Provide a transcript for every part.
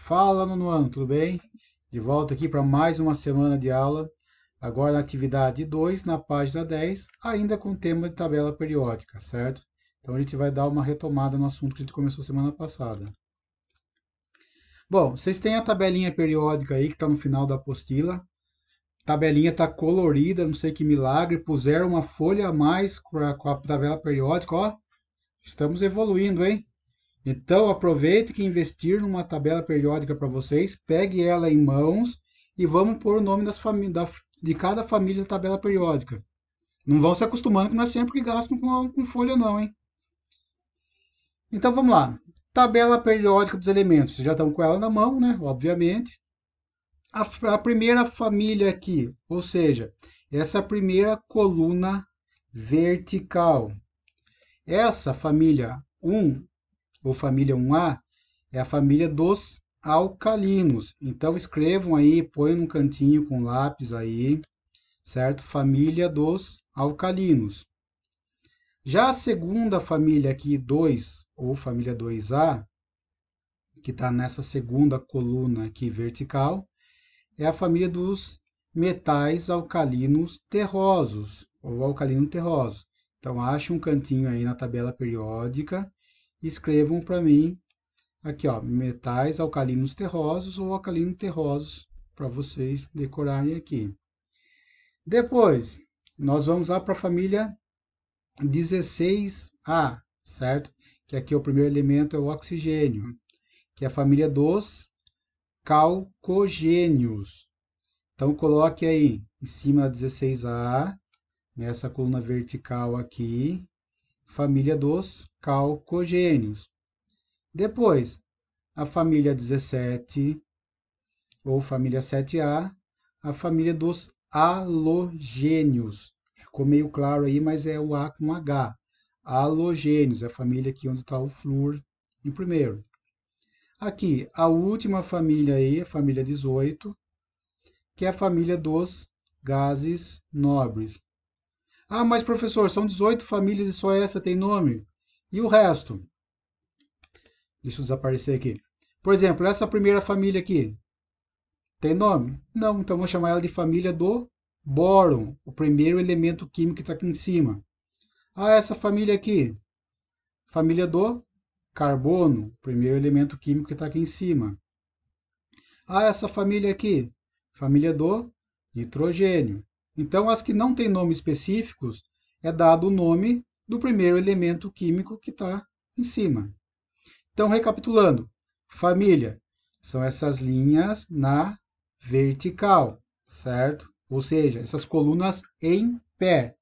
Fala, nono ano, tudo bem? De volta aqui para mais uma semana de aula. Agora na atividade 2, na página 10, ainda com o tema de tabela periódica, certo? Então a gente vai dar uma retomada no assunto que a gente começou semana passada. Bom, vocês têm a tabelinha periódica aí que está no final da apostila. A tabelinha está colorida, não sei que milagre. Puseram uma folha a mais com a tabela periódica, ó. Estamos evoluindo, hein? Então, aproveite que investir numa tabela periódica para vocês, pegue ela em mãos e vamos pôr o nome de cada família da tabela periódica. Não vão se acostumando que não é sempre que gastam com folha não, hein? Então, vamos lá. Tabela periódica dos elementos. Vocês já estão com ela na mão, né? Obviamente. A primeira família aqui, ou seja, essa primeira coluna vertical. Essa família 1 ou família 1A, é a família dos alcalinos. Então escrevam aí, põem num cantinho com lápis aí, certo? Família dos alcalinos. Já a segunda família aqui, 2 ou família 2A, que está nessa segunda coluna aqui vertical, é a família dos metais alcalinos terrosos, ou alcalino terrosos. Então, ache um cantinho aí na tabela periódica e escrevam para mim aqui, ó, metais alcalinos terrosos ou alcalinos terrosos, para vocês decorarem aqui. Depois, nós vamos lá para a família 16A, certo? Que aqui o primeiro elemento é o oxigênio, que é a família dos calcogênios. Então, coloque aí em cima da 16A, nessa coluna vertical aqui, família dos calcogênios. Depois, a família 17, ou família 7A, a família dos halogênios. Ficou meio claro aí, mas é o A com H. Halogênios, é a família aqui onde está o flúor em primeiro. Aqui, a última família aí, a família 18, que é a família dos gases nobres. Ah, mas professor, são 18 famílias e só essa tem nome. E o resto? Deixa eu desaparecer aqui. Por exemplo, essa primeira família aqui, tem nome? Não, então vou chamar ela de família do bóron, o primeiro elemento químico que está aqui em cima. Ah, essa família aqui, família do carbono, primeiro elemento químico que está aqui em cima. Ah, essa família aqui, família do nitrogênio. Então, as que não têm nomes específicos, é dado o nome do primeiro elemento químico que está em cima. Então, recapitulando, família são essas linhas na vertical, certo? Ou seja, essas colunas em pé.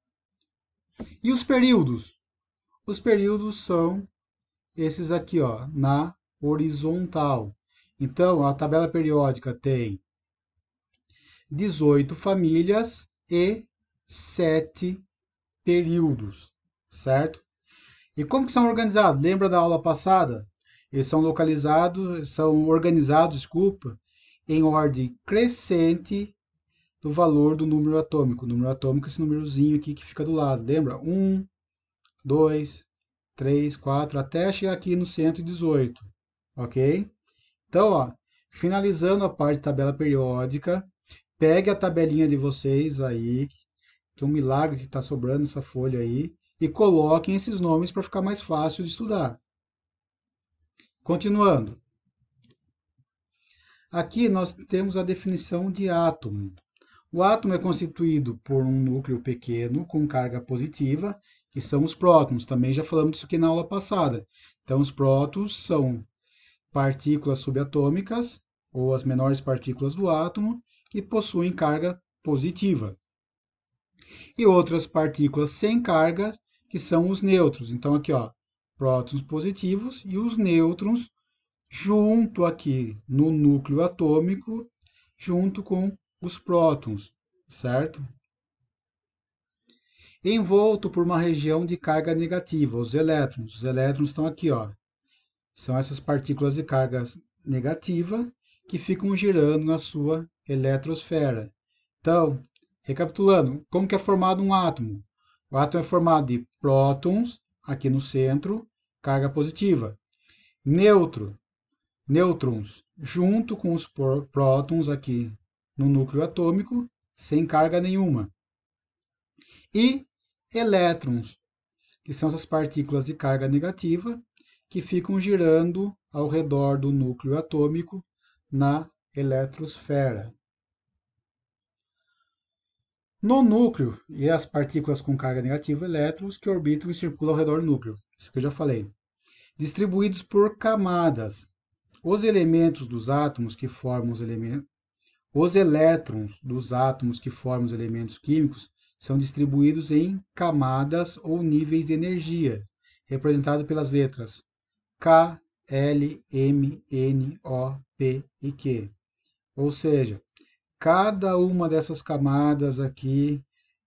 E os períodos? Os períodos são esses aqui, ó, na horizontal. Então, a tabela periódica tem 18 famílias e 7 períodos, certo? E como que são organizados? Lembra da aula passada? Eles são organizados, desculpa, em ordem crescente do valor do número atômico. O número atômico é esse númerozinho aqui que fica do lado. Lembra? 1, 2, 3, 4, até chegar aqui no 118. Ok? Então, ó, finalizando a parte de tabela periódica, pegue a tabelinha de vocês aí, que é um milagre que está sobrando essa folha aí, e coloquem esses nomes para ficar mais fácil de estudar. Continuando. Aqui nós temos a definição de átomo. O átomo é constituído por um núcleo pequeno com carga positiva, que são os prótons. Também já falamos disso aqui na aula passada. Então, os prótons são partículas subatômicas, ou as menores partículas do átomo, que possuem carga positiva. E outras partículas sem carga, que são os nêutrons. Então, aqui, ó, prótons positivos e os nêutrons junto aqui no núcleo atômico, junto com os prótons, certo? Envolto por uma região de carga negativa, os elétrons. Os elétrons estão aqui, ó. São essas partículas de carga negativa que ficam girando na sua eletrosfera. Então, recapitulando, como que é formado um átomo? O átomo é formado de prótons, aqui no centro, carga positiva. Neutro, nêutrons junto com os prótons aqui no núcleo atômico, sem carga nenhuma. E elétrons, que são essas partículas de carga negativa que ficam girando ao redor do núcleo atômico na eletrosfera. No núcleo, e as partículas com carga negativa, elétrons, que orbitam e circulam ao redor do núcleo. Isso que eu já falei. Distribuídos por camadas. Os elementos dos átomos que formam os elementos. Os elétrons dos átomos que formam os elementos químicos são distribuídos em camadas ou níveis de energia, representado pelas letras K, L, M, N, O, P e Q. Ou seja, cada uma dessas camadas aqui,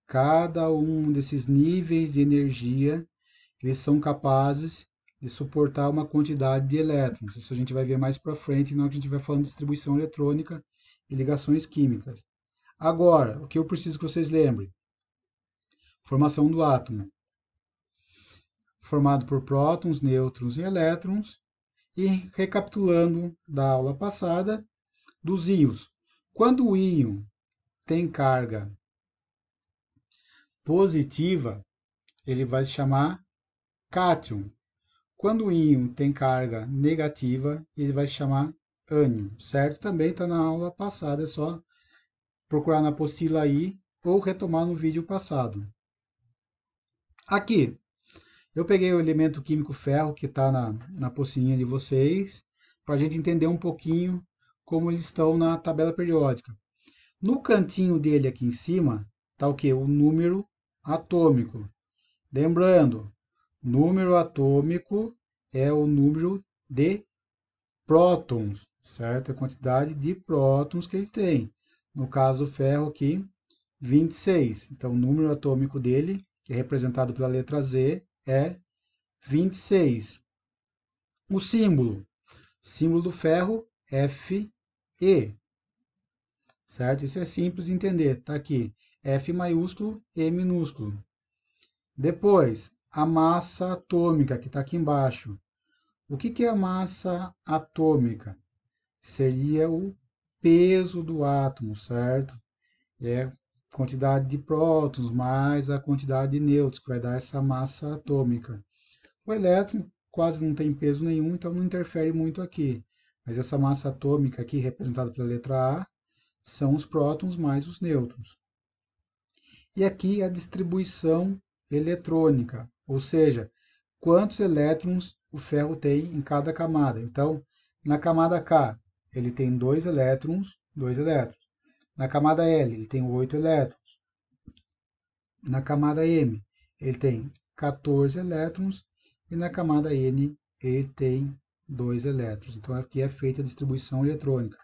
cada um desses níveis de energia, eles são capazes de suportar uma quantidade de elétrons. Isso a gente vai ver mais para frente, na hora que a gente vai falando de distribuição eletrônica e ligações químicas. Agora, o que eu preciso que vocês lembrem? Formação do átomo. Formado por prótons, nêutrons e elétrons. E recapitulando da aula passada, dos íons. Quando o íon tem carga positiva, ele vai se chamar cátion. Quando o íon tem carga negativa, ele vai se chamar ânion, certo? Também está na aula passada, é só procurar na apostila aí ou retomar no vídeo passado. Aqui, eu peguei o elemento químico ferro, que está na apostilinha de vocês, para a gente entender um pouquinho como eles estão na tabela periódica. No cantinho dele aqui em cima, está o quê? O número atômico. Lembrando, número atômico é o número de prótons, certo? A quantidade de prótons que ele tem. No caso, o ferro aqui, 26. Então, o número atômico dele, que é representado pela letra Z, é 26. O símbolo do ferro, Fe. Certo? Isso é simples de entender. Está aqui, F maiúsculo, E minúsculo. Depois, a massa atômica, que está aqui embaixo. O que é a massa atômica? Seria o peso do átomo, certo? É a quantidade de prótons mais a quantidade de nêutrons, que vai dar essa massa atômica. O elétron quase não tem peso nenhum, então não interfere muito aqui. Mas essa massa atômica aqui, representada pela letra A, são os prótons mais os nêutrons. E aqui a distribuição eletrônica, ou seja, quantos elétrons o ferro tem em cada camada. Então, na camada K, ele tem 2 elétrons. Na camada L, ele tem 8 elétrons. Na camada M, ele tem 14 elétrons. E na camada N, ele tem 2 elétrons. Então, aqui é feita a distribuição eletrônica.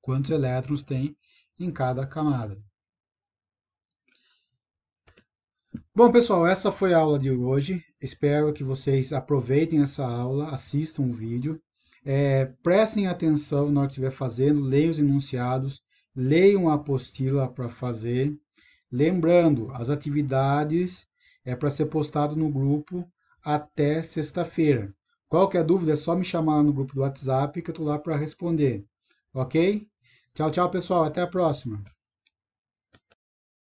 Quantos elétrons tem em cada camada. Bom, pessoal, essa foi a aula de hoje. Espero que vocês aproveitem essa aula, assistam o vídeo. Prestem atenção na hora que estiver fazendo, leiam os enunciados, leiam a apostila para fazer. Lembrando, as atividades é para ser postado no grupo até sexta-feira. Qualquer dúvida é só me chamar no grupo do WhatsApp que eu estou lá para responder. Ok? Tchau, tchau, pessoal. Até a próxima.